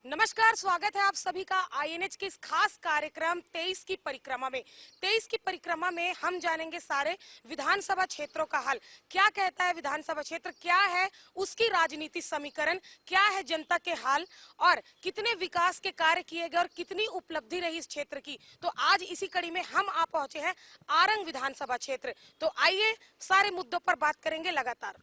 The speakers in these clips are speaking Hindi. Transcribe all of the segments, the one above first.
नमस्कार, स्वागत है आप सभी का आईएनएच के इस खास कार्यक्रम 23 की परिक्रमा में। 23 की परिक्रमा में हम जानेंगे सारे विधानसभा क्षेत्रों का हाल। क्या कहता है विधानसभा क्षेत्र, क्या है उसकी राजनीति समीकरण, क्या है जनता के हाल और कितने विकास के कार्य किए गए और कितनी उपलब्धि रही इस क्षेत्र की। तो आज इसी कड़ी में हम आ पहुंचे हैं आरंग विधानसभा क्षेत्र। तो आइए सारे मुद्दों पर बात करेंगे लगातार।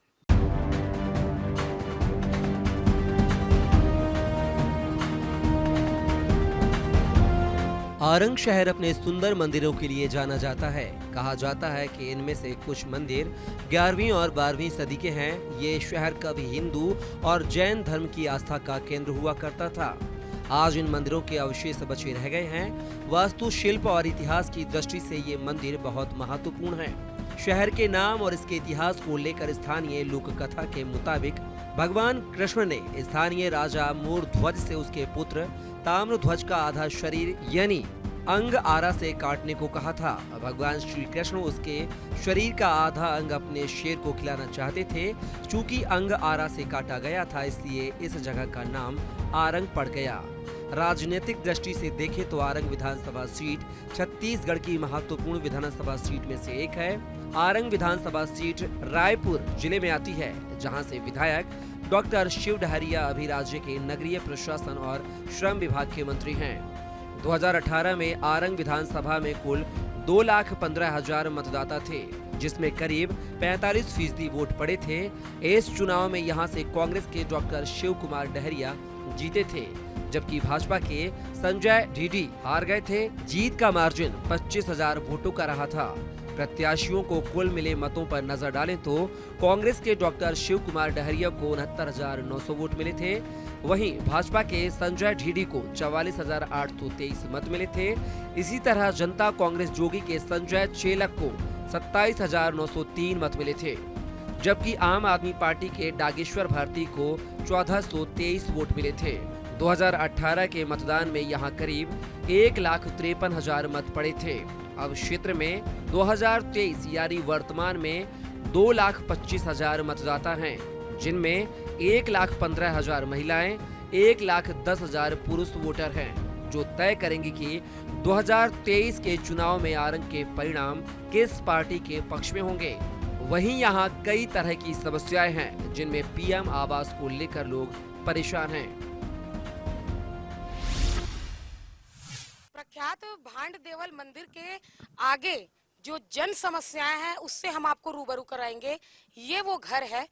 आरंग शहर अपने सुंदर मंदिरों के लिए जाना जाता है। कहा जाता है कि इनमें से कुछ मंदिर 11वीं और 12वीं सदी के हैं। ये शहर कभी हिंदू और जैन धर्म की आस्था का केंद्र हुआ करता था। आज इन मंदिरों के अवशेष बचे रह गए हैं। वास्तुशिल्प और इतिहास की दृष्टि से ये मंदिर बहुत महत्वपूर्ण है। शहर के नाम और इसके इतिहास को लेकर स्थानीय लोक कथा के मुताबिक भगवान कृष्ण ने स्थानीय राजा मूर्ध्वज से उसके पुत्र ताम्रध्वज का आधा शरीर यानी अंग आरा से काटने को कहा था। भगवान श्री कृष्ण उसके शरीर का आधा अंग अपने शेर को खिलाना चाहते थे। चूंकि अंग आरा से काटा गया था, इसलिए इस जगह का नाम आरंग पड़ गया। राजनीतिक दृष्टि से देखें तो आरंग विधानसभा सीट छत्तीसगढ़ की महत्वपूर्ण विधानसभा सीट में से एक है। आरंग विधानसभा सीट रायपुर जिले में आती है, जहां से विधायक डॉक्टर शिव डहरिया अभी राज्य के नगरीय प्रशासन और श्रम विभाग के मंत्री हैं। 2018 में आरंग विधानसभा में कुल 2,15,000 मतदाता थे, जिसमें करीब 45% वोट पड़े थे। इस चुनाव में यहां से कांग्रेस के डॉक्टर शिव कुमार डहरिया जीते थे, जबकि भाजपा के संजय ढीडी हार गए थे। जीत का मार्जिन 25,000 वोटों का रहा था। प्रत्याशियों को कुल मिले मतों पर नजर डालें तो कांग्रेस के डॉक्टर शिव कुमार डहरिया को 69,900 वोट मिले थे। वहीं भाजपा के संजय ढीडी को 44,823 मत मिले थे। इसी तरह जनता कांग्रेस जोगी के संजय चेलक को 27,903 मत मिले थे, जबकि आम आदमी पार्टी के डागेश्वर भारती को 1423 वोट मिले थे। 2018 के मतदान में यहां करीब 1,53,000 मत पड़े थे। अब क्षेत्र में 2023 यानी वर्तमान में 2,25,000 मतदाता हैं, जिनमें 1,15,000 महिलाएं, 1,10,000 पुरुष वोटर हैं, जो तय करेंगे कि 2023 के चुनाव में आरंग के परिणाम किस पार्टी के पक्ष में होंगे। वहीं यहां कई तरह की समस्याएं हैं, जिनमें पीएम आवास को लेकर लोग परेशान हैं। प्रख्यात भांड देवल मंदिर के आगे जो जन समस्याएं हैं उससे हम आपको रूबरू कराएंगे। ये वो घर है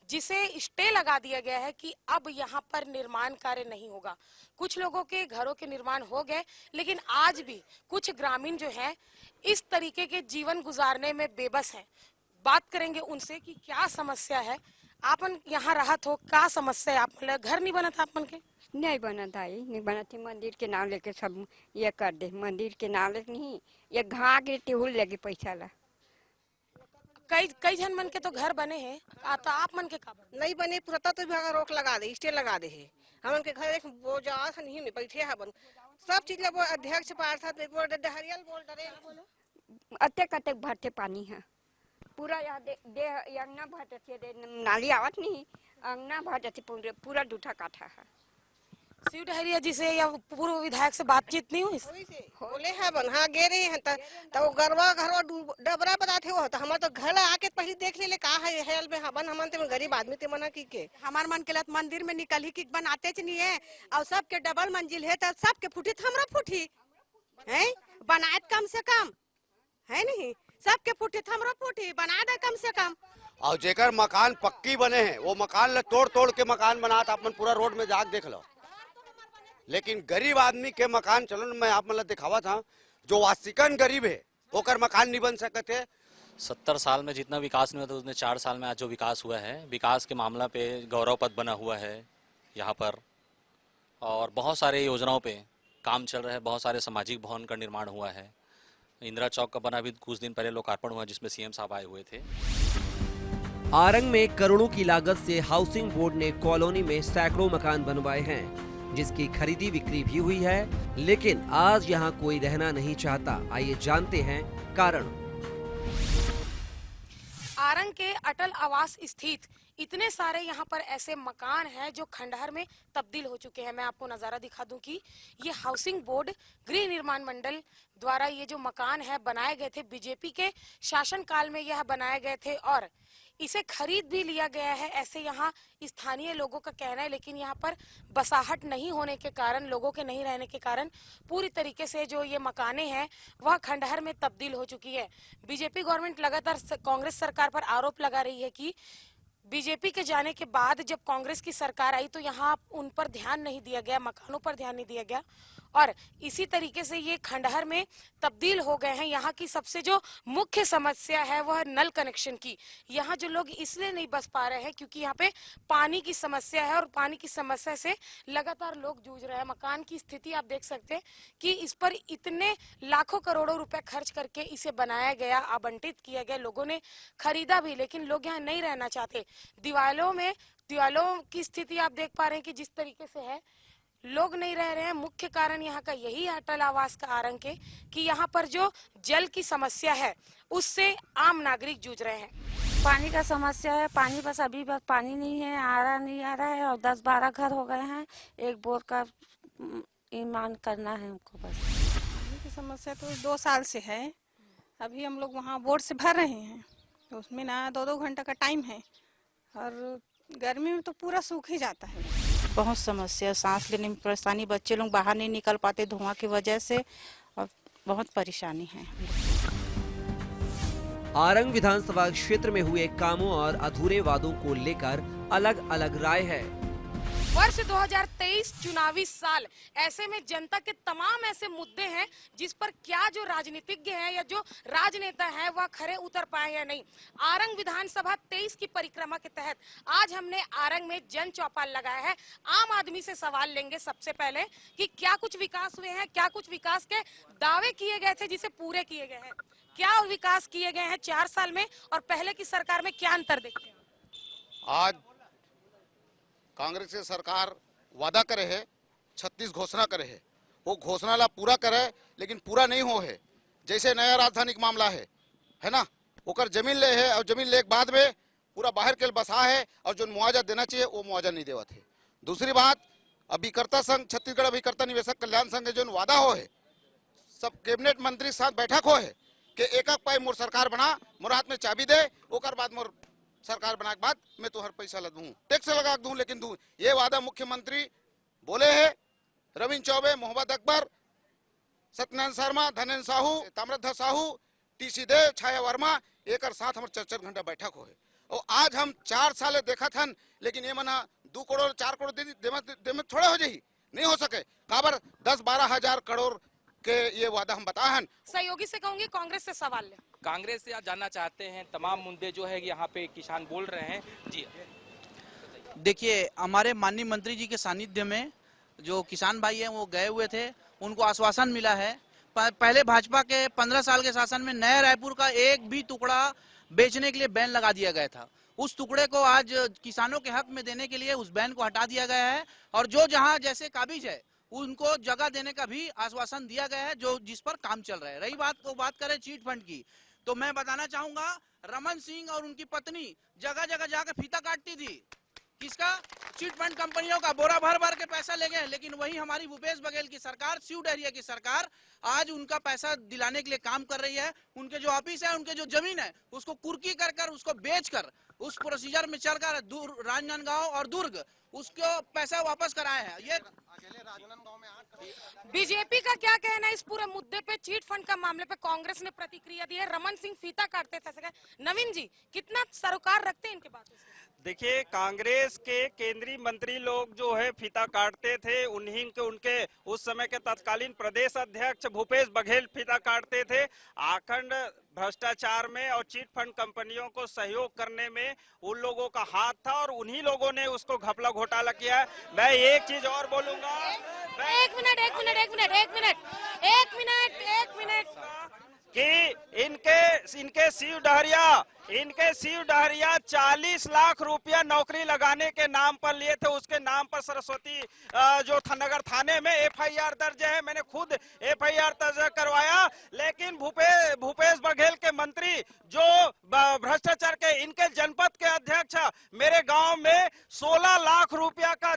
जिसे स्टे लगा दिया गया है कि अब यहाँ पर निर्माण कार्य नहीं होगा। कुछ लोगों के घरों के निर्माण हो गए, लेकिन आज भी कुछ ग्रामीण जो हैं इस तरीके के जीवन गुजारने में बेबस हैं। बात करेंगे उनसे कि क्या समस्या है। आपन यहाँ रहत हो, क्या समस्या है? आप घर नहीं बना था आपन के? नहीं बना था, नहीं बना थी। मंदिर के नाम लेके सब ये कर दे, मंदिर के नाम लेके नहीं, ये घा के टेहुल लगे पैसा ला। कई जन मन के तो घर बने हैं, तो आप मन के का बने? नहीं बने पुरता तो भी रोक लगा दे, स्टे लगा दे है। हम के घर एक बोझा नहीं में बैठे है बन सब चीज वो अध्यक्ष पार्षद बोल डहरियल बोल डरे अतेक अतेक भरते पानी है पूरा। यहाँ दे अंगना भरते नाली आवत नहीं, अंगना भरते पूरा दूठा काठा है। शिव डहरिया जी से या पूर्व विधायक से बातचीत नहीं हुई? बोले है बन हाँ गे रहे हैं तो गरवा घरवा डबरा बताते हो तो हमारे तो घर आके पहले देख ले का है हेल में हाँ बन हम गरीब आदमी ते मना की के हमार मन के लत मंदिर में निकल ही की बनाते नहीं है और सबके डबल मंजिल है तो सबके फूटी तो हमरा फूटी है बनाए कम से कम है नहीं, सबके फूटी तो हमरा फूटी बना दे कम से कम। और जेकर मकान पक्की बने हैं वो मकान ले तोड़ तोड़ के मकान बनाता अपन पूरा रोड में जाके देख लो। लेकिन गरीब आदमी के मकान चलो मैं आप मतलब दिखावा था, जो वासिकन गरीब है ओकर मकान नहीं बन सकते। 70 साल में जितना विकास नहीं हुआ था उसने 4 साल में आज जो विकास हुआ है, विकास के मामला पे गौरव पथ बना हुआ है यहाँ पर, और बहुत सारे योजनाओं पे काम चल रहा है। बहुत सारे सामाजिक भवन का निर्माण हुआ है। इंदिरा चौक का बना भी कुछ दिन पहले लोकार्पण हुआ, जिसमें सीएम साहब आए हुए थे। आरंग में करोड़ों की लागत से हाउसिंग बोर्ड ने कॉलोनी में सैकड़ों मकान बनवाए हैं, जिसकी खरीदी बिक्री भी हुई है, लेकिन आज यहाँ कोई रहना नहीं चाहता। आइए जानते हैं कारण। आरंग के अटल आवास स्थित इतने सारे यहाँ पर ऐसे मकान हैं जो खंडहर में तब्दील हो चुके हैं। मैं आपको नज़ारा दिखा दूं कि ये हाउसिंग बोर्ड गृह निर्माण मंडल द्वारा ये जो मकान है बनाए गए थे, बीजेपी के शासनकाल में यह बनाए गए थे और इसे खरीद भी लिया गया है, ऐसे यहाँ स्थानीय लोगों का कहना है। लेकिन यहाँ पर बसाहट नहीं होने के कारण, लोगों के नहीं रहने के कारण पूरी तरीके से जो ये मकाने हैं वह खंडहर में तब्दील हो चुकी है। बीजेपी गवर्नमेंट लगातार कांग्रेस सरकार पर आरोप लगा रही है कि बीजेपी के जाने के बाद जब कांग्रेस की सरकार आई तो यहाँ उन पर ध्यान नहीं दिया गया, मकानों पर ध्यान नहीं दिया गया और इसी तरीके से ये खंडहर में तब्दील हो गए हैं। यहाँ की सबसे जो मुख्य समस्या है वह नल कनेक्शन की। यहाँ जो लोग इसलिए नहीं बस पा रहे हैं क्योंकि यहाँ पे पानी की समस्या है और पानी की समस्या से लगातार लोग जूझ रहे हैं। मकान की स्थिति आप देख सकते हैं कि इस पर इतने लाखों करोड़ों रुपए खर्च करके इसे बनाया गया, आवंटित किया गया, लोगों ने खरीदा भी, लेकिन लोग यहाँ नहीं रहना चाहते। दीवालों की स्थिति आप देख पा रहे हैं कि जिस तरीके से है, लोग नहीं रह रहे हैं। मुख्य कारण यहाँ का यही है अटल आवास का आतंक कि यहाँ पर जो जल की समस्या है उससे आम नागरिक जूझ रहे हैं। पानी का समस्या है, पानी बस अभी बस पानी नहीं है, नहीं आ रहा है और 10-12 घर हो गए हैं। एक बोर का ईमान करना है हमको बस। पानी की समस्या तो 2 साल से है। अभी हम लोग वहाँ बोर से भर रहे हैं तो उसमें ना 2-2 घंटा का टाइम है और गर्मी में तो पूरा सूख ही जाता है। बहुत समस्या, सांस लेने में परेशानी, बच्चे लोग बाहर नहीं निकल पाते धुआं की वजह से और बहुत परेशानी है। आरंग विधानसभा क्षेत्र में हुए कामों और अधूरे वादों को लेकर अलग अलग राय है। वर्ष 2023 चुनावी साल, ऐसे में जनता के तमाम ऐसे मुद्दे हैं जिस पर क्या जो राजनीतिज्ञ हैं या जो राजनेता हैं वह खरे उतर पाए या नहीं। आरंग विधानसभा 23 की परिक्रमा के तहत आज हमने आरंग में जन चौपाल लगाया है। आम आदमी से सवाल लेंगे सबसे पहले कि क्या कुछ विकास हुए हैं, क्या कुछ विकास के दावे किए गए थे जिसे पूरे किए गए हैं, क्या विकास किए गए हैं 4 साल में और पहले की सरकार में क्या अंतर देखते हैं। आज कांग्रेस की सरकार वादा करे है, 36 घोषणा करे है, वो घोषणा ला पूरा करे लेकिन पूरा नहीं हो है। जैसे नया राजधानी का मामला है ना, ओकर जमीन ले है और जमीन ले के बाद में पूरा बाहर के बसा है और जो मुआवजा देना चाहिए वो मुआवजा नहीं देवा थे। दूसरी बात, अभिकर्ता संघ, छत्तीसगढ़ अभिकर्ता निवेशक कल्याण संघ जो वादा हो है, सब कैबिनेट मंत्री साथ बैठक हो है कि एक पाई मोर सरकार बना, मोर हाथ में चाबी दे, ओकर बाद मोर सरकार बना के बाद मैं तो हर पैसा दूं, टैक्स लगा दूं, लेकिन दूं। ये वादा मुख्यमंत्री बोले हैं। रविंद्र चौबे, मोहम्मद अकबर, सत्यनारायण शर्मा, धनेन्द्र साहू, ताम्रध्वज साहू, टीसी देव, छाया वर्मा, एक साथ हमारे 4 घंटा बैठक हो है। और आज हम 4 साल देखा था, लेकिन ये मना 2 करोड़ 4 करोड़ दे थोड़े हो जाही, नहीं हो सके। काबर 10-12 हजार करोड़ के ये वादा हम बताए हैं। सहयोगी से कहूंगी कांग्रेस से सवाल ले। कांग्रेस से जानना चाहते हैं तमाम मुद्दे जो है यहाँ पे किसान बोल रहे हैं। जी देखिए, हमारे माननीय मंत्री जी के सानिध्य में जो किसान भाई हैं वो गए हुए थे, उनको आश्वासन मिला है। पहले भाजपा के 15 साल के शासन में नया रायपुर का एक भी टुकड़ा बेचने के लिए बैन लगा दिया गया था। उस टुकड़े को आज किसानों के हक में देने के लिए उस बैन को हटा दिया गया है और जो जहां जैसे काबिज है उनको जगह देने का भी आश्वासन दिया गया है, जो जिस पर काम चल रहा है। रही बात करें चीट फंड की, तो मैं बताना चाहूंगा, रमन सिंह और उनकी पत्नी जगह जगह जाकर फीता काटती थी। किसका? चीट फंड कंपनियों का। बोरा भर भर के पैसा ले गए, लेकिन वही हमारी भूपेश बघेल की सरकार, शिव डहरिया की सरकार आज उनका पैसा दिलाने के लिए काम कर रही है। उनके जो ऑफिस है, उनके जो जमीन है, उसको कुर्की कर उसको बेचकर उस प्रोसीजर में चलकर राजनांदगांव और दुर्ग उसको पैसा वापस कराए हैं। ये बीजेपी का क्या कहना है इस पूरे मुद्दे पे, चीट फंड का मामले पे? कांग्रेस ने प्रतिक्रिया दी है, रमन सिंह फीता काटते थे। नवीन जी, कितना सरोकार रखते हैं इनके बातों से? देखिए, कांग्रेस के केंद्रीय मंत्री लोग जो है फीता काटते थे, उनके उस समय के तत्कालीन प्रदेश अध्यक्ष भूपेश बघेल फीता काटते थे। आखंड भ्रष्टाचार में और चीट फंड कंपनियों को सहयोग करने में उन लोगों का हाथ था और उन्हीं लोगों ने उसको घपला घोटाला किया। मैं एक चीज और बोलूंगा। एक मिनट कि इनके शिव डहरिया 40 लाख रुपया नौकरी लगाने के नाम पर लिए थे। उसके नाम पर सरस्वती जो नगर थाने में एफआईआर दर्ज है। मैंने खुद एफआईआर दर्ज करवाया, लेकिन भूपेश बघेल के मंत्री जो भ्रष्टाचार के इनके जनपद के अध्यक्ष मेरे गांव में 16 लाख रुपया का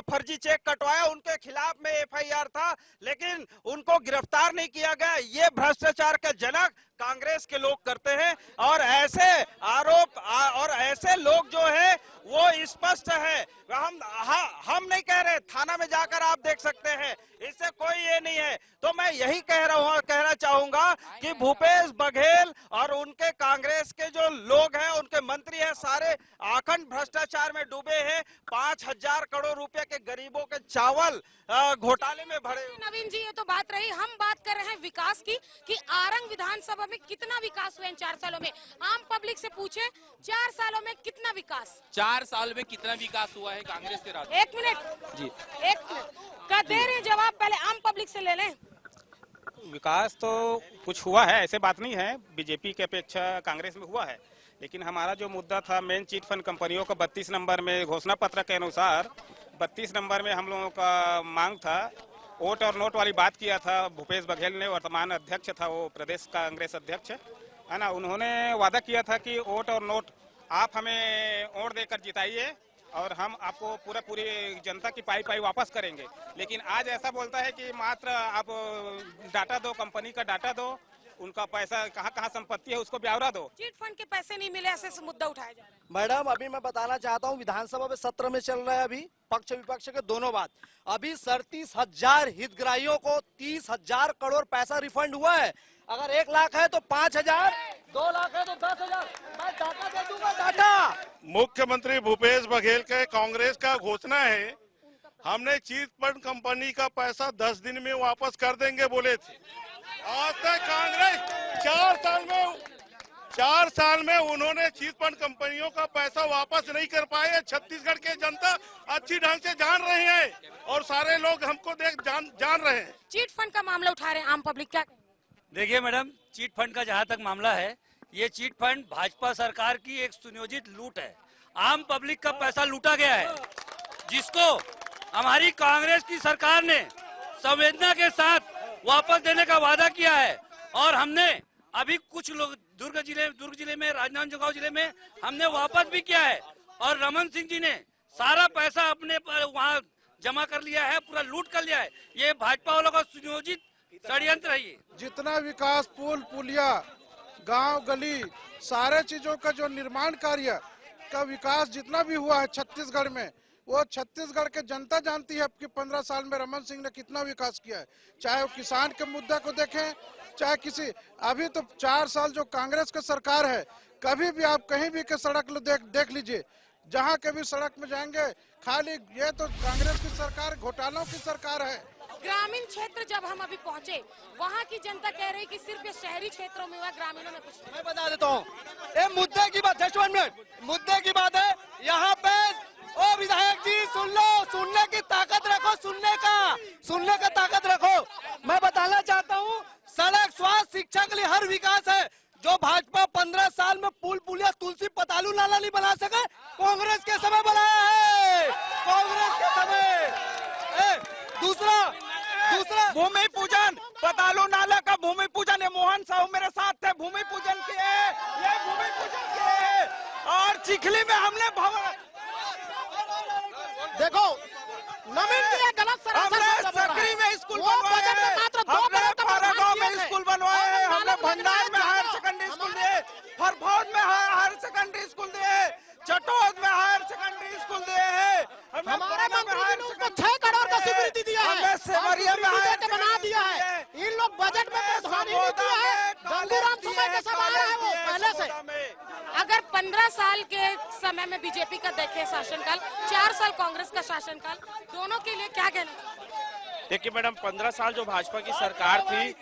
फर्जी चेक कटवाया, उनके खिलाफ में एफआईआर था, लेकिन उनको गिरफ्तार नहीं किया गया। ये भ्रष्टाचार के जनक कांग्रेस के लोग करते हैं, और ऐसे आरोप और ऐसे लोग जो है वो स्पष्ट है। हम नहीं कह रहे, थाना में जाकर आप देख सकते हैं, इससे कोई ये नहीं है। तो मैं यही कहना चाहूंगा कि भूपेश बघेल और उनके कांग्रेस के जो लोग हैं, उनके मंत्री हैं, सारे अखंड भ्रष्टाचार में डूबे हैं। 5,000 करोड़ रुपए के गरीबों के चावल घोटाले में भरे। नवीन जी, ये तो बात रही, हम बात कर रहे हैं विकास की कि आरंग विधानसभा में कितना विकास हुआ इन 4 सालों में। आम पब्लिक से पूछे 4 सालों में कितना विकास, 4 साल में कितना विकास हुआ है कांग्रेस के राज। 1 मिनट जी, 1 मिनट का दे रहे जवाब, पहले आम पब्लिक से ले लें। विकास तो कुछ हुआ है, ऐसे बात नहीं है, बीजेपी के अपेक्षा कांग्रेस में हुआ है, लेकिन हमारा जो मुद्दा था मेन चिट फंड कंपनियों का 32 नंबर में घोषणा पत्र के अनुसार 32 नंबर में हम लोगों का मांग था, वोट और नोट वाली बात किया था। भूपेश बघेल ने, वर्तमान अध्यक्ष था वो प्रदेश कांग्रेस अध्यक्ष है ना, उन्होंने वादा किया था कि वोट और नोट आप हमें वोट देकर जिताइए और हम आपको पूरी जनता की पाई वापस करेंगे। लेकिन आज ऐसा बोलता है कि मात्र आप डाटा दो, कंपनी का डाटा दो, उनका पैसा कहाँ संपत्ति है उसको ब्यौरा दो। चिट फंड के पैसे नहीं मिले, ऐसे मुद्दा उठाया जा रहा है। मैडम, अभी मैं बताना चाहता हूँ, विधानसभा में सत्र में चल रहा है अभी पक्ष विपक्ष के दोनों बात। अभी 37,000 हितग्राहियों को 30,000 करोड़ पैसा रिफंड हुआ है। अगर 1 लाख है तो 5,000, 2 लाख है तो 10,000। मैं डाटा दे दूंगा, डाटा। मुख्यमंत्री भूपेश बघेल के कांग्रेस का घोषणा है, हमने चिट फंड कंपनी का पैसा 10 दिन में वापस कर देंगे बोले थे। आज तक कांग्रेस 4 साल में उन्होंने चिट फंड कंपनियों का पैसा वापस नहीं कर पाए। छत्तीसगढ़ के जनता अच्छी ढंग से जान रहे हैं और सारे लोग हमको जान रहे हैं। चिट फंड का मामला उठा रहे हैं आम पब्लिक, क्या कहें? देखिए मैडम, चिट फंड का जहाँ तक मामला है, ये चिट फंड भाजपा सरकार की एक सुनियोजित लूट है। आम पब्लिक का पैसा लूटा गया है, जिसको हमारी कांग्रेस की सरकार ने संवेदना के साथ वापस देने का वादा किया है। और हमने अभी कुछ लोग दुर्ग जिले में, राजनांदगांव जिले में हमने वापस भी किया है, और रमन सिंह जी ने सारा पैसा अपने वहाँ जमा कर लिया है, पूरा लूट कर लिया है। ये भाजपा वालों का सुनियोजित षड्यंत्र है। ये जितना विकास, पुल पुलिया, गांव गली, सारे चीजों का जो निर्माण कार्य का विकास जितना भी हुआ है छत्तीसगढ़ में, वो छत्तीसगढ़ के जनता जानती है कि 15 साल में रमन सिंह ने कितना विकास किया है। चाहे वो किसान के मुद्दे को देखें, चाहे किसी, अभी तो 4 साल जो कांग्रेस की सरकार है, कभी भी आप कहीं भी के सड़क देख लीजिए, जहाँ कभी सड़क में जाएंगे खाली, ये तो कांग्रेस की सरकार घोटालों की सरकार है। ग्रामीण क्षेत्र जब हम अभी पहुँचे, वहाँ की जनता कह रही कि सिर्फ ये शहरी क्षेत्रों में हुआ, ग्रामीणों में कुछ नहीं। मैं बता देता हूँ, ये मुद्दे की बात, जस्ट 1 मिनट, मुद्दे की बात है। यहाँ पे ओ विधायक जी सुन लो, सुनने की ताकत रखो, सुनने का ताकत रखो। मैं बताना चाहता हूँ, सड़क, स्वास्थ्य, शिक्षा के लिए हर विकास है। जो भाजपा 15 साल में पुल पुलिया, तुलसी पतालू नाला नहीं बना सके, कांग्रेस के समय बनाया है, कांग्रेस के समय। दूसरा भूमि पूजन, पतालू नाला का भूमि पूजन है, मोहन साहू मेरे साथ थे, भूमि पूजन किए, ये भूमि पूजन किए। और चिखली में हमने देखो, नवीन जी ये गलत सकरी में स्कूल बनवाए हैं, हमने फारागांव में स्कूल बनवाए हैं, हमने भंडार में हायर सेकेंडरी स्कूल दिए, फरफौद में हायर सेकेंडरी स्कूल दिए, चटोद में हायर सेकेंडरी स्कूल दिए हैं, हमारे मंत्री ने उसको 6 करोड़ का स्वीकृति दिया है, हमने सेवरिया में हायर बना दिया है। इन लोग बजट में प्रावधान ही नहीं दिया है, गंगूराम सुबह के सब आया है वो पहले से। अगर 15 साल के समय में बीजेपी का देखें शासनकाल, 4 साल कांग्रेस का शासनकाल, दोनों के लिए क्या कहना? देखिए मैडम, 15 साल जो भाजपा की सरकार थी,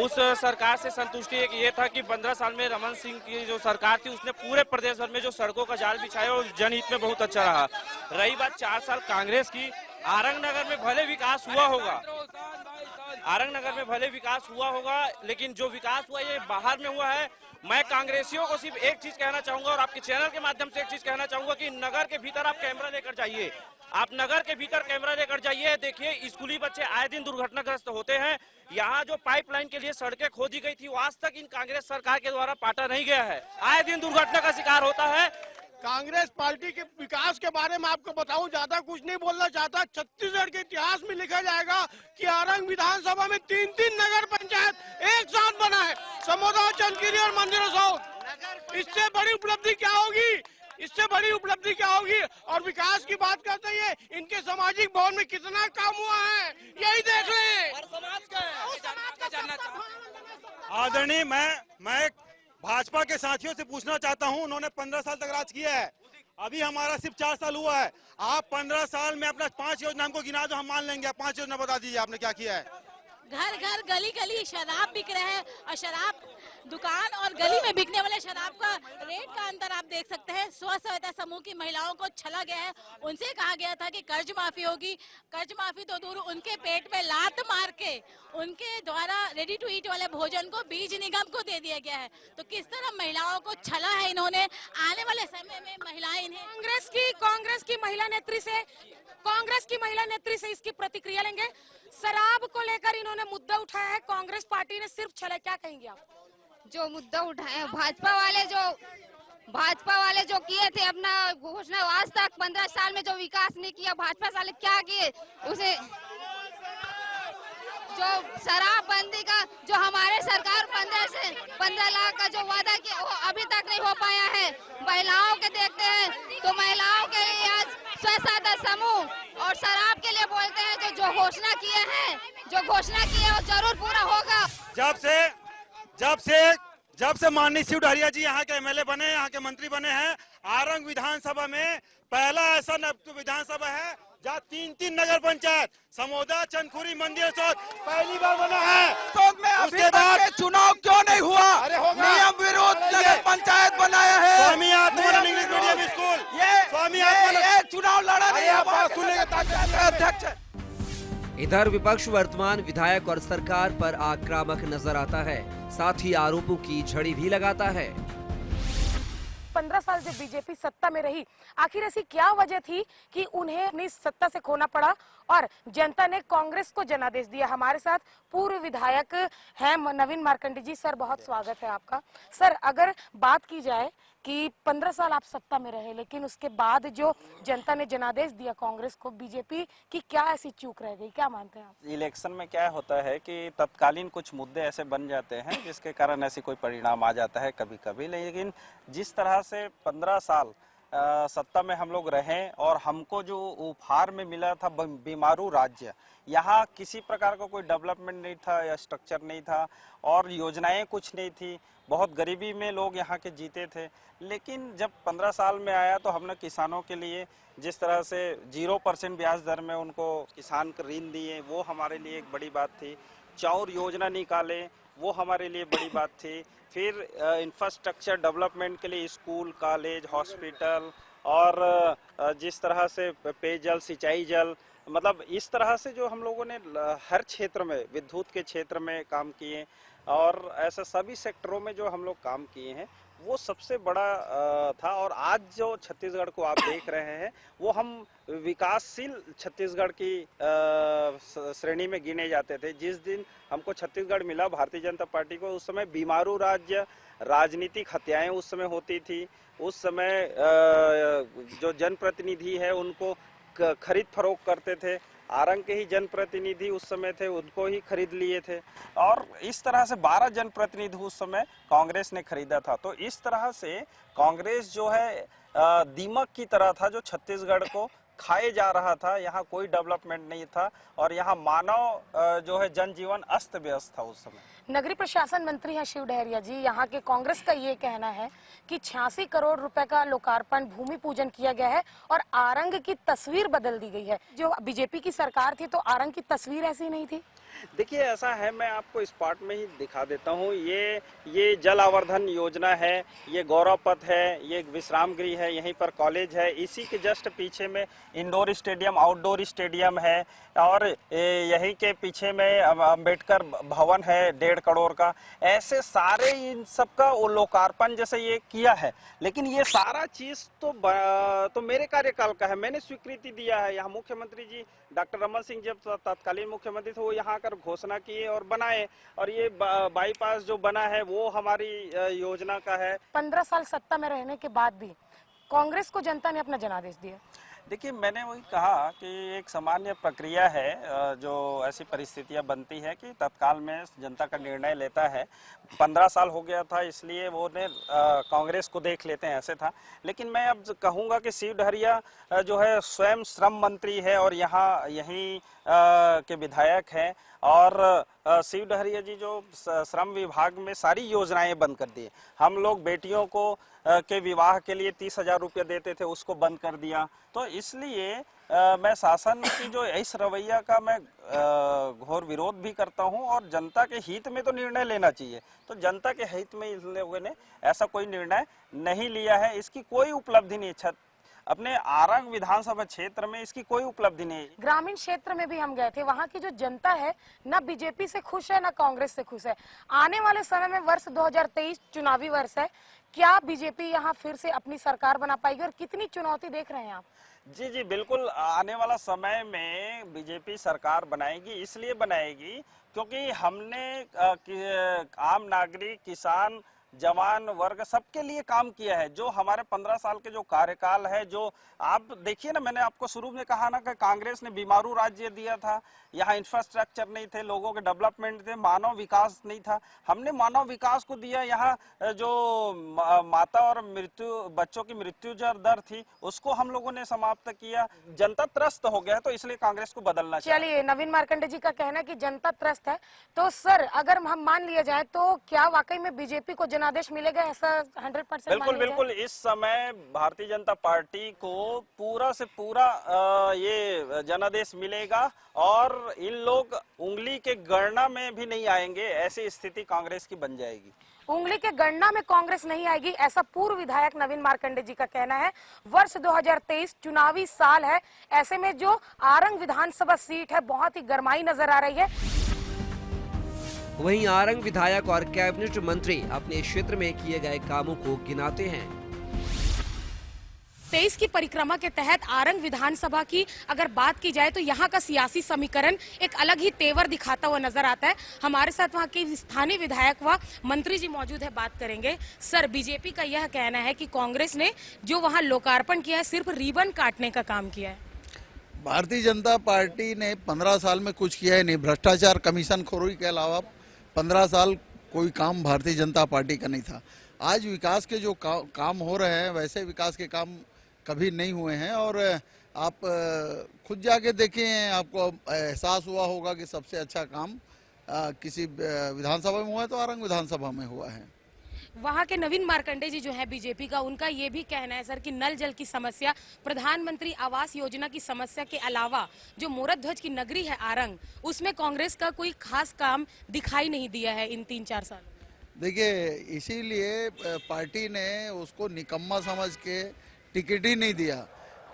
उस सरकार से संतुष्टि एक ये था कि 15 साल में रमन सिंह की जो सरकार थी, उसने पूरे प्रदेश भर में जो सड़कों का जाल बिछाया और जनहित में बहुत अच्छा रहा। रही बात 4 साल कांग्रेस की, आरंग नगर में भले विकास हुआ होगा, आरंग नगर में भले विकास हुआ होगा, लेकिन जो विकास हुआ ये बाहर में हुआ है। मैं कांग्रेसियों को सिर्फ एक चीज कहना चाहूंगा और आपके चैनल के माध्यम से एक चीज कहना चाहूंगा कि नगर के भीतर आप कैमरा लेकर जाइए, आप नगर के भीतर कैमरा लेकर जाइए। देखिए स्कूली बच्चे आए दिन दुर्घटनाग्रस्त होते हैं। यहाँ जो पाइपलाइन के लिए सड़कें खोदी गई थी वो आज तक इन कांग्रेस सरकार के द्वारा पाटा नहीं गया है, आए दिन दुर्घटना का शिकार होता है। कांग्रेस पार्टी के विकास के बारे में आपको बताऊं, ज्यादा कुछ नहीं बोलना चाहता। छत्तीसगढ़ के इतिहास में लिखा जाएगा कि आरंग विधानसभा में 3 नगर पंचायत एक साथ बना है, समोदा, चंदगिरी और मंदिर साउथ। इससे बड़ी उपलब्धि क्या होगी, इससे बड़ी उपलब्धि क्या होगी। और विकास की बात करते हैं, इनके सामाजिक भवन में कितना काम हुआ है यही देख लें। आदरणीय, मैं भाजपा के साथियों से पूछना चाहता हूं, उन्होंने 15 साल तक राज किया है, अभी हमारा सिर्फ 4 साल हुआ है। आप 15 साल में अपना 5 योजना हमको गिना दो, हम मान लेंगे। 5 योजना बता दीजिए आपने क्या किया है। घर घर गली गली शराब बिक रहे हैं और शराब दुकान और गली में बिकने वाले शराब का रेट का अंतर आप देख सकते हैं। स्व सहायता समूह की महिलाओं को छला गया है, उनसे कहा गया था कि कर्ज माफी होगी, कर्ज माफी तो दूर, उनके पेट में लात मार के उनके द्वारा रेडी टू ईट वाले भोजन को बीज निगम को दे दिया गया है। तो किस तरह महिलाओं को छला है इन्होंने। आने वाले समय में महिलाएं इन्हें कांग्रेस की महिला नेत्री से इसकी प्रतिक्रिया लेंगे। शराब को लेकर इन्होंने मुद्दा उठाया है, कांग्रेस पार्टी ने सिर्फ छला, क्या कहेंगे आप? जो मुद्दा उठाए भाजपा वाले जो किए थे अपना घोषणा, आज तक 15 साल में जो विकास नहीं किया भाजपा साल क्या किए, उसे जो शराब बंदी का जो हमारे सरकार 15 लाख का जो वादा किया वो अभी तक नहीं हो पाया है। महिलाओं के देखते हैं तो महिलाओं के लिए आज स्व सहायता समूह और शराब के लिए बोलते हैं जो घोषणा किए हैं, वो जरूर पूरा होगा। जब से माननीय शिव डहरिया जी यहाँ के एमएलए बने, यहाँ के मंत्री बने हैं, आरंग विधानसभा में पहला ऐसा विधानसभा है जहाँ 3 नगर पंचायत, समोदा, चंदखुरी, मंदिर साउथ पहली बार बना है। तो में उसके बाद चुनाव क्यों नहीं हुआ? नियम विरोध नगर पंचायत बनाया है। Swami Atmanand English medium school, Swami Atmanand चुनाव लड़ा नहीं है अध्यक्ष। इधर विपक्ष वर्तमान विधायक और सरकार पर आक्रामक नजर आता है, साथ ही आरोपों की झड़ी भी लगाता है। 15 साल जब बीजेपी सत्ता में रही, आखिर ऐसी क्या वजह थी कि उन्हें अपनी सत्ता से खोना पड़ा और जनता ने कांग्रेस को जनादेश दिया। हमारे साथ पूर्व विधायक हैं नवीन मार्कंडे जी। सर, बहुत स्वागत है आपका। सर, अगर बात की जाए कि 15 साल आप सत्ता में रहे, लेकिन उसके बाद जो जनता ने जनादेश दिया कांग्रेस को, बीजेपी की क्या ऐसी चूक रह गई, क्या मानते हैं आप? इलेक्शन में क्या होता है कि तत्कालीन कुछ मुद्दे ऐसे बन जाते हैं जिसके कारण ऐसी कोई परिणाम आ जाता है कभी कभी, लेकिन जिस तरह से 15 साल सत्ता में हम लोग रहे और हमको जो उपहार में मिला था बीमारू राज्य, यहाँ किसी प्रकार का कोई डेवलपमेंट नहीं था या स्ट्रक्चर नहीं था और योजनाएं कुछ नहीं थी, बहुत गरीबी में लोग यहाँ के जीते थे। लेकिन जब 15 साल में आया तो हमने किसानों के लिए जिस तरह से 0% ब्याज दर में उनको किसान ऋण दिए, वो हमारे लिए एक बड़ी बात थी। चाउर योजना निकाले, वो हमारे लिए बड़ी बात थी। फिर इंफ्रास्ट्रक्चर डेवलपमेंट के लिए स्कूल, कॉलेज, हॉस्पिटल और जिस तरह से पेयजल, सिंचाई जल, मतलब इस तरह से जो हम लोगों ने हर क्षेत्र में, विद्युत के क्षेत्र में काम किए और ऐसे सभी सेक्टरों में जो हम लोग काम किए हैं, वो सबसे बड़ा था। और आज जो छत्तीसगढ़ को आप देख रहे हैं वो हम विकासशील छत्तीसगढ़ की श्रेणी में गिने जाते थे। जिस दिन हमको छत्तीसगढ़ मिला भारतीय जनता पार्टी को, उस समय बीमारू राज्य, राजनीतिक हत्याएं उस समय होती थी। उस समय जो जनप्रतिनिधि है उनको खरीद फरोख्त करते थे, आरंग के ही जनप्रतिनिधि उस समय थे, उनको ही खरीद लिए थे और इस तरह से 12 जनप्रतिनिधि उस समय कांग्रेस ने खरीदा था। तो इस तरह से कांग्रेस जो है दीमक की तरह था जो छत्तीसगढ़ को खाए जा रहा था। यहाँ कोई डेवलपमेंट नहीं था और यहाँ मानव जो है जनजीवन अस्त व्यस्त था उस समय। नगरीय प्रशासन मंत्री हैं शिव डहरिया जी, यहाँ के कांग्रेस का ये कहना है कि 86 करोड़ रुपए का लोकार्पण, भूमि पूजन किया गया है और आरंग की तस्वीर बदल दी गई है। जो बीजेपी की सरकार थी तो आरंग की तस्वीर ऐसी नहीं थी। देखिए ऐसा है, मैं आपको स्पॉट में ही दिखा देता हूँ। ये जल आवर्धन योजना है, ये गौरव पथ है, ये विश्राम गृह है, यहीं पर कॉलेज है, इसी के जस्ट पीछे में इंडोर स्टेडियम, आउटडोर स्टेडियम है, और यहीं के पीछे में अंबेडकर भवन है 1.5 करोड़ का। ऐसे सारे इन सब का वो लोकार्पण जैसे ये किया है, लेकिन ये सारा चीज तो मेरे कार्यकाल का है, मैंने स्वीकृति दिया है। यहाँ मुख्यमंत्री जी डॉक्टर रमन सिंह जब तत्कालीन मुख्यमंत्री थे, वो यहाँ कर घोषणा किए और बनाए, और ये बाईपास जो बना है वो हमारी योजना का है। 15 साल सत्ता में रहने के बाद भी कांग्रेस को जनता ने अपना जनादेश दिया। देखिए, मैंने वही कहा कि एक सामान्य प्रक्रिया है, जो ऐसी परिस्थितियां बनती है कि तत्काल में जनता का निर्णय लेता है। 15 साल हो गया था, इसलिए वो ने कांग्रेस को देख लेते हैं, ऐसे था। लेकिन मैं अब कहूँगा कि शिव डहरिया जो है स्वयं श्रम मंत्री है और यहीं के विधायक हैं, और शिव डहरिया जी जो श्रम विभाग में सारी योजनाएं बंद कर दी। हम लोग बेटियों को के विवाह के लिए 30,000 रुपये देते थे, उसको बंद कर दिया। तो इसलिए मैं शासन की जो इस रवैया का मैं घोर विरोध भी करता हूं, और जनता के हित में तो निर्णय लेना चाहिए। तो जनता के हित में इन लोगों ने ऐसा कोई निर्णय नहीं लिया है, इसकी कोई उपलब्धि नहीं है। अपने आरंग विधानसभा क्षेत्र में इसकी कोई उपलब्धि नहीं है। ग्रामीण क्षेत्र में भी हम गए थे, वहाँ की जो जनता है ना बीजेपी से खुश है ना कांग्रेस से खुश है। आने वाले समय में वर्ष 2023 चुनावी वर्ष है, क्या बीजेपी यहाँ फिर से अपनी सरकार बना पाएगी और कितनी चुनौती देख रहे हैं आप? जी बिल्कुल, आने वाला समय में बीजेपी सरकार बनाएगी। इसलिए बनाएगी क्योंकि हमने आम नागरिक, किसान, जवान वर्ग सबके लिए काम किया है। जो हमारे 15 साल के जो कार्यकाल है, जो आप देखिए ना, मैंने आपको शुरू में कहा ना कि कांग्रेस ने बीमारू राज्य दिया था, यहाँ इंफ्रास्ट्रक्चर नहीं थे, लोगों के डेवलपमेंट थे, मानव विकास नहीं था। हमने मानव विकास को दिया। यहाँ जो माता और बच्चों की मृत्यु दर थी, उसको हम लोगों ने समाप्त किया। जनता त्रस्त हो गया है, तो इसलिए कांग्रेस को बदलना चाहिए। चलिए, नवीन मार्कंडे जी का कहना है कि जनता त्रस्त है, तो सर अगर हम मान लिया जाए तो क्या वाकई में बीजेपी को जनादेश मिलेगा? ऐसा 100% बिल्कुल। इस समय भारतीय जनता पार्टी को पूरा से पूरा ये जनादेश मिलेगा, और इन लोग उंगली के गणना में भी नहीं आएंगे। ऐसी स्थिति कांग्रेस की बन जाएगी। उंगली के गणना में कांग्रेस नहीं आएगी, ऐसा पूर्व विधायक नवीन मार्कंडे जी का कहना है। वर्ष 2023 चुनावी साल है, ऐसे में जो आरंग विधानसभा सीट है बहुत ही गरमाई नजर आ रही है। वहीं आरंग विधायक और कैबिनेट मंत्री अपने क्षेत्र में किए गए कामों को गिनाते हैं। 23 की परिक्रमा के तहत आरंग विधानसभा की अगर बात की जाए तो यहाँ का सियासी समीकरण एक अलग ही तेवर दिखाता हुआ नजर आता है। हमारे साथ वहाँ के स्थानीय विधायक व मंत्री जी मौजूद है, बात करेंगे। सर, बीजेपी का यह कहना है कि कांग्रेस ने जो वहाँ लोकार्पण किया है सिर्फ रिबन काटने का काम किया है। भारतीय जनता पार्टी ने 15 साल में कुछ किया है नहीं। भ्रष्टाचार, कमीशन खोरी के अलावा 15 साल कोई काम भारतीय जनता पार्टी का नहीं था। आज विकास के जो काम हो रहे हैं, वैसे विकास के काम कभी नहीं हुए हैं। और आप खुद जाके देखें, आपको एहसास हुआ होगा कि सबसे अच्छा काम किसी विधानसभा में हुआ है तो आरंग विधानसभा में हुआ है। वहाँ के नवीन मार्कंडे जी जो है बीजेपी का, उनका ये भी कहना है सर कि नल जल की समस्या, प्रधानमंत्री आवास योजना की समस्या के अलावा जो मोरत ध्वज की नगरी है आरंग, उसमें कांग्रेस का कोई खास काम दिखाई नहीं दिया है इन 3-4 साल। देखिए, इसीलिए पार्टी ने उसको निकम्मा समझ के टिकट ही नहीं दिया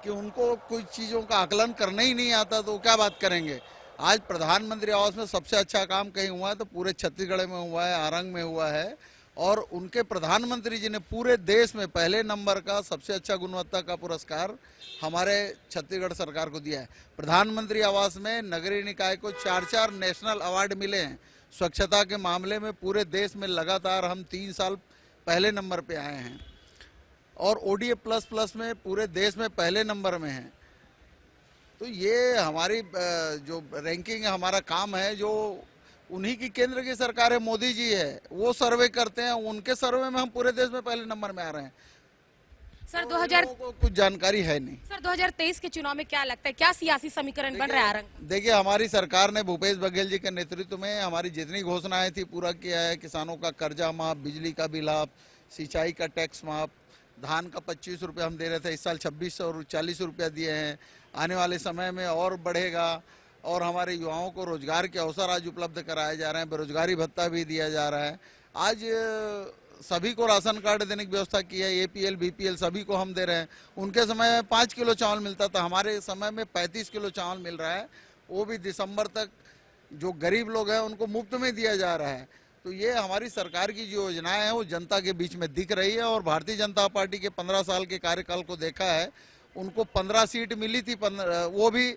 कि उनको कुछ चीज़ों का आकलन करना ही नहीं आता, तो क्या बात करेंगे। आज प्रधानमंत्री आवास में सबसे अच्छा काम कहीं हुआ है तो पूरे छत्तीसगढ़ में हुआ है, आरंग में हुआ है। और उनके प्रधानमंत्री जी ने पूरे देश में पहले नंबर का सबसे अच्छा गुणवत्ता का पुरस्कार हमारे छत्तीसगढ़ सरकार को दिया है। प्रधानमंत्री आवास में नगरीय निकाय को 4 नेशनल अवार्ड मिले हैं। स्वच्छता के मामले में पूरे देश में लगातार हम 3 साल पहले नंबर पे आए हैं, और ODA++ में पूरे देश में पहले नंबर में है। तो ये हमारी जो रैंकिंग है, हमारा काम है, जो उन्हीं की केंद्र की सरकार है, मोदी जी है, वो सर्वे करते हैं, उनके सर्वे में हम पूरे देश में पहले नंबर में आ रहे हैं। सर 2000 को कुछ जानकारी है नहीं। सर 2023 के चुनाव में क्या लगता है, क्या सियासी समीकरण बन रहा है आरंग? देखिए, हमारी सरकार ने भूपेश बघेल जी के नेतृत्व में हमारी जितनी घोषणाएं थी पूरा किया है। किसानों का कर्जा माफ, बिजली का बिल माफ, सिंचाई का टैक्स माफ, धान का 25 रुपये हम दे रहे थे, इस साल 2640 रुपया दिए हैं। आने वाले समय में और बढ़ेगा। और हमारे युवाओं को रोजगार के अवसर आज उपलब्ध कराए जा रहे हैं, बेरोजगारी भत्ता भी दिया जा रहा है। आज सभी को राशन कार्ड देने की व्यवस्था की है, APL BPL सभी को हम दे रहे हैं। उनके समय में 5 किलो चावल मिलता था, हमारे समय में 35 किलो चावल मिल रहा है, वो भी दिसंबर तक जो गरीब लोग हैं उनको मुफ्त में दिया जा रहा है। तो ये हमारी सरकार की जो योजनाएं हैं वो जनता के बीच में दिख रही है। और भारतीय जनता पार्टी के 15 साल के कार्यकाल को देखा है, उनको 15 सीट मिली थी, वो भी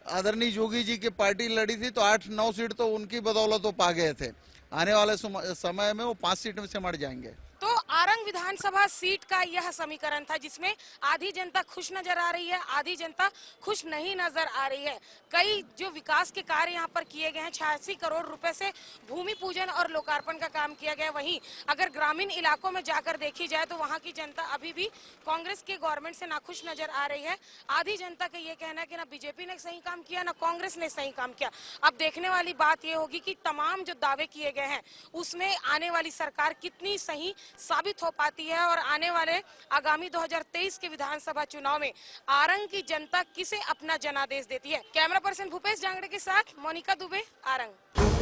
आदरणीय योगी जी की पार्टी लड़ी थी तो 8-9 सीट तो उनकी बदौलत तो पा गए थे। आने वाले समय में वो 5 सीट में से मर जाएंगे। तो आरंग विधानसभा सीट का यह समीकरण था जिसमें आधी जनता खुश नजर आ रही है, आधी जनता खुश नहीं नजर आ रही है। कई जो विकास के कार्य यहाँ पर किए गए हैं, 86 करोड़ रुपए से भूमि पूजन और लोकार्पण का काम किया गया। वहीं अगर ग्रामीण इलाकों में जाकर देखी जाए तो वहाँ की जनता अभी भी कांग्रेस के गवर्नमेंट से नाखुश नजर आ रही है। आधी जनता का ये कहना है कि ना बीजेपी ने सही काम किया, ना कांग्रेस ने सही काम किया। अब देखने वाली बात ये होगी कि तमाम जो दावे किए गए हैं उसमें आने वाली सरकार कितनी सही साबित हो पाती है और आने वाले आगामी 2023 के विधानसभा चुनाव में आरंग की जनता किसे अपना जनादेश देती है। कैमरा पर्सन भूपेश जांगड़े के साथ मोनिका दुबे, आरंग।